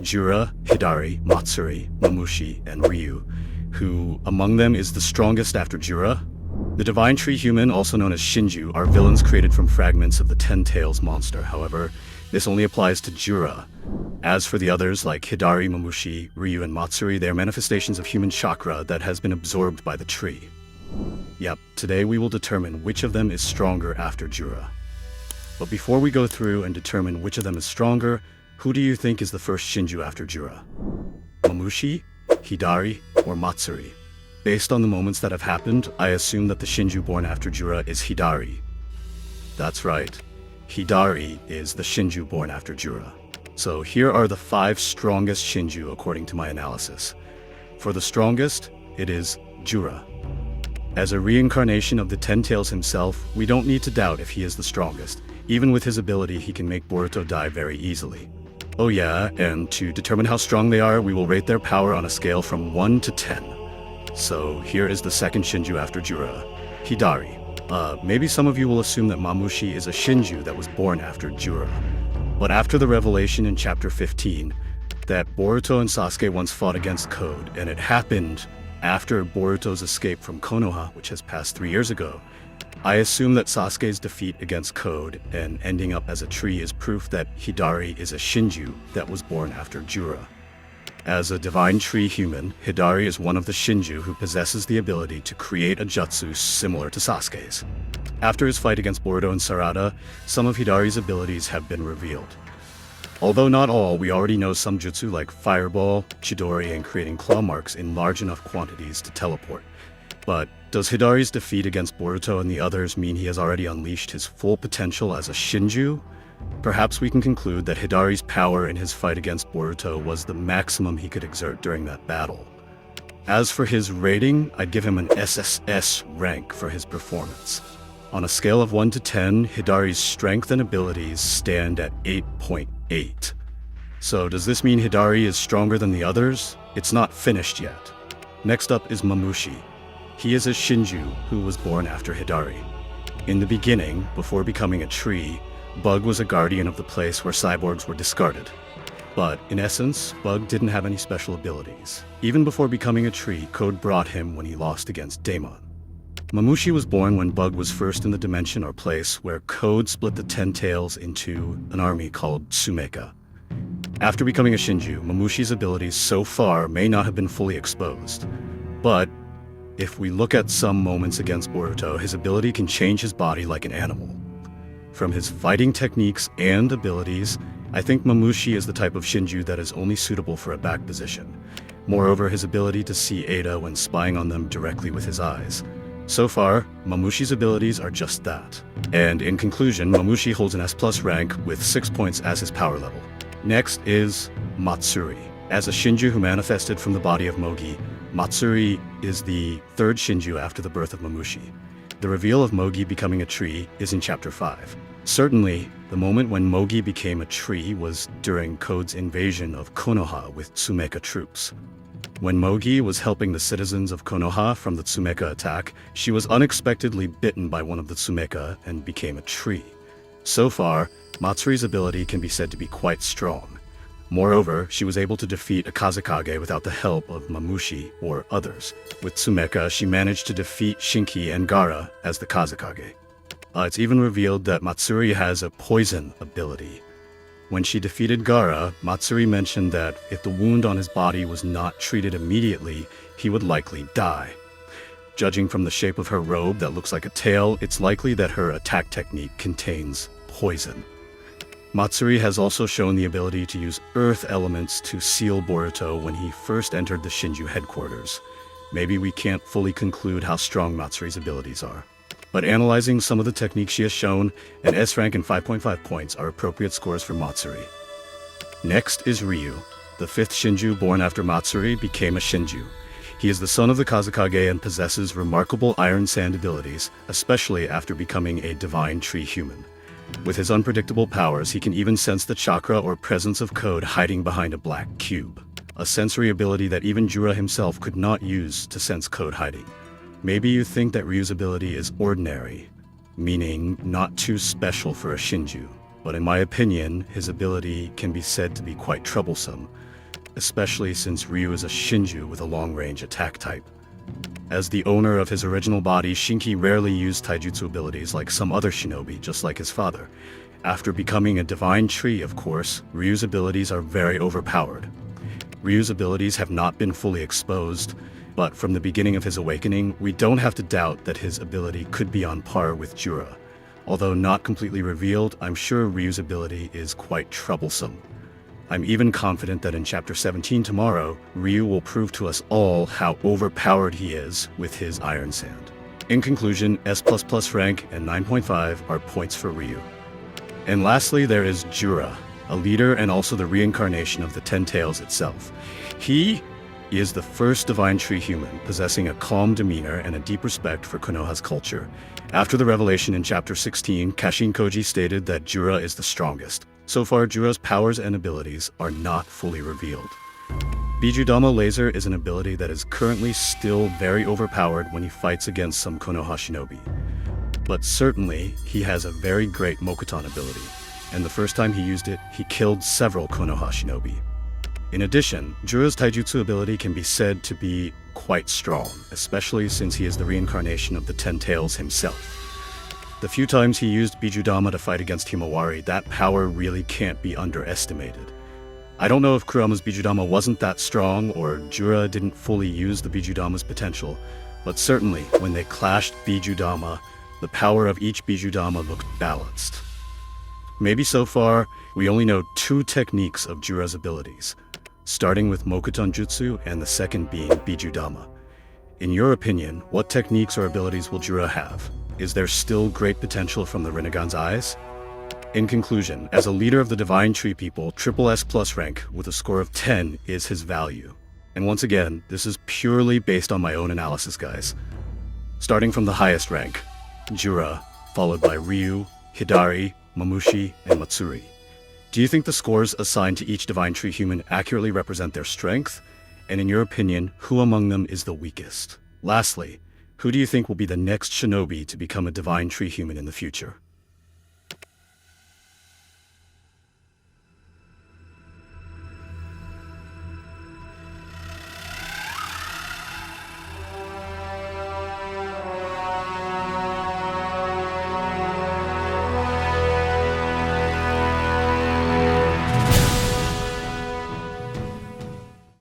Jura, Hidari, Matsuri, Mamushi, and Ryu, who among them is the strongest after Jura? The Divine Tree Human, also known as Shinju, are villains created from fragments of the Ten Tails monster. However, this only applies to Jura. As for the others, like Hidari, Mamushi, Ryu, and Matsuri, they are manifestations of human chakra that has been absorbed by the tree. Yep, today we will determine which of them is stronger after Jura. But before we go through and determine which of them is stronger, who do you think is the first Shinju after Jura? Mamushi, Hidari, or Matsuri? Based on the moments that have happened, I assume that the Shinju born after Jura is Hidari. That's right. Hidari is the Shinju born after Jura. So here are the 5 strongest Shinju according to my analysis. For the strongest, it is Jura. As a reincarnation of the Ten Tails himself, we don't need to doubt if he is the strongest. Even with his ability, he can make Boruto die very easily. Oh yeah, and to determine how strong they are, we will rate their power on a scale from 1 to 10. So here is the second Shinju after Jura, Hidari. Maybe some of you will assume that Mamushi is a Shinju that was born after Jura. But after the revelation in chapter 15, that Boruto and Sasuke once fought against Code, and it happened after Boruto's escape from Konoha, which has passed 3 years ago, I assume that Sasuke's defeat against Code and ending up as a tree is proof that Hidari is a Shinju that was born after Jura. As a divine tree human, Hidari is one of the Shinju who possesses the ability to create a jutsu similar to Sasuke's. After his fight against Boruto and Sarada, some of Hidari's abilities have been revealed. Although not all, we already know some jutsu like Fireball, Chidori, and creating claw marks in large enough quantities to teleport. But does Hidari's defeat against Boruto and the others mean he has already unleashed his full potential as a Shinju? Perhaps we can conclude that Hidari's power in his fight against Boruto was the maximum he could exert during that battle. As for his rating, I'd give him an SSS rank for his performance. On a scale of 1 to 10, Hidari's strength and abilities stand at 8.8. So does this mean Hidari is stronger than the others? It's not finished yet. Next up is Mamushi. He is a Shinju who was born after Hidari. In the beginning, before becoming a tree, Bug was a guardian of the place where cyborgs were discarded. But in essence, Bug didn't have any special abilities. Even before becoming a tree, Code brought him when he lost against Daemon. Mamushi was born when Bug was first in the dimension or place where Code split the Ten Tails into an army called Tsumeka. After becoming a Shinju, Mamushi's abilities so far may not have been fully exposed. But if we look at some moments against Boruto, his ability can change his body like an animal. From his fighting techniques and abilities, I think Mamushi is the type of Shinju that is only suitable for a back position. Moreover, his ability to see Ada when spying on them directly with his eyes. So far, Mamushi's abilities are just that. And in conclusion, Mamushi holds an S+ rank with 6 points as his power level. Next is Matsuri. As a Shinju who manifested from the body of Mogi, Matsuri is the 3rd Shinju after the birth of Mamushi. The reveal of Mogi becoming a tree is in chapter 5. Certainly, the moment when Mogi became a tree was during Code's invasion of Konoha with Tsumeka troops. When Mogi was helping the citizens of Konoha from the Tsumeka attack, she was unexpectedly bitten by one of the Tsumeka and became a tree. So far, Matsuri's ability can be said to be quite strong. Moreover, she was able to defeat a Kazekage without the help of Mamushi or others. With Tsumeka, she managed to defeat Shinki and Gaara as the Kazekage. It's even revealed that Matsuri has a poison ability. When she defeated Gaara, Matsuri mentioned that if the wound on his body was not treated immediately, he would likely die. Judging from the shape of her robe that looks like a tail, it's likely that her attack technique contains poison. Matsuri has also shown the ability to use earth elements to seal Boruto when he first entered the Shinju headquarters. Maybe we can't fully conclude how strong Matsuri's abilities are. But analyzing some of the techniques she has shown, an S rank and 5.5 points are appropriate scores for Matsuri. Next is Ryu. The 5th Shinju born after Matsuri became a Shinju. He is the son of the Kazekage and possesses remarkable Iron Sand abilities, especially after becoming a divine tree human. With his unpredictable powers, he can even sense the chakra or presence of Code hiding behind a black cube, a sensory ability that even Jura himself could not use to sense Code hiding. Maybe you think that Ryu's ability is ordinary, meaning not too special for a Shinju. but in my opinion, his ability can be said to be quite troublesome, especially since Ryu is a Shinju with a long-range attack type. As the owner of his original body, Shinki rarely used taijutsu abilities like some other shinobi, just like his father. After becoming a divine tree, of course, Ryu's abilities are very overpowered. Ryu's abilities have not been fully exposed, but from the beginning of his awakening, we don't have to doubt that his ability could be on par with Jura. Although not completely revealed, I'm sure Ryu's ability is quite troublesome. I'm even confident that in Chapter 17 tomorrow, Ryu will prove to us all how overpowered he is with his Iron Sand. In conclusion, S++ rank and 9.5 are points for Ryu. And lastly, there is Jura, a leader and also the reincarnation of the Ten Tails itself. He is the first divine tree human, possessing a calm demeanor and a deep respect for Konoha's culture. After the revelation in Chapter 16, Kashin Koji stated that Jura is the strongest. So far, Jura's powers and abilities are not fully revealed. Bijudama Laser is an ability that is currently still very overpowered when he fights against some Konoha shinobi. But certainly, he has a very great Mokuton ability, and the first time he used it, he killed several Konoha shinobi. In addition, Jura's taijutsu ability can be said to be quite strong, especially since he is the reincarnation of the Ten Tails himself. The few times he used Bijudama to fight against Himawari, that power really can't be underestimated. I don't know if Kurama's Bijudama wasn't that strong or Jura didn't fully use the Bijudama's potential, but certainly when they clashed Bijudama, the power of each Bijudama looked balanced. Maybe so far, we only know two techniques of Jura's abilities, starting with Mokuton Jutsu and the second being Bijudama. In your opinion, what techniques or abilities will Jura have? Is there still great potential from the Rinnegan's eyes? In conclusion, as a leader of the Divine Tree people, S++ rank with a score of 10 is his value. And once again, this is purely based on my own analysis, guys. Starting from the highest rank, Jura, followed by Ryu, Hidari, Mamushi, and Matsuri. Do you think the scores assigned to each Divine Tree human accurately represent their strength? And in your opinion, who among them is the weakest? Lastly, who do you think will be the next shinobi to become a Divine Tree human in the future?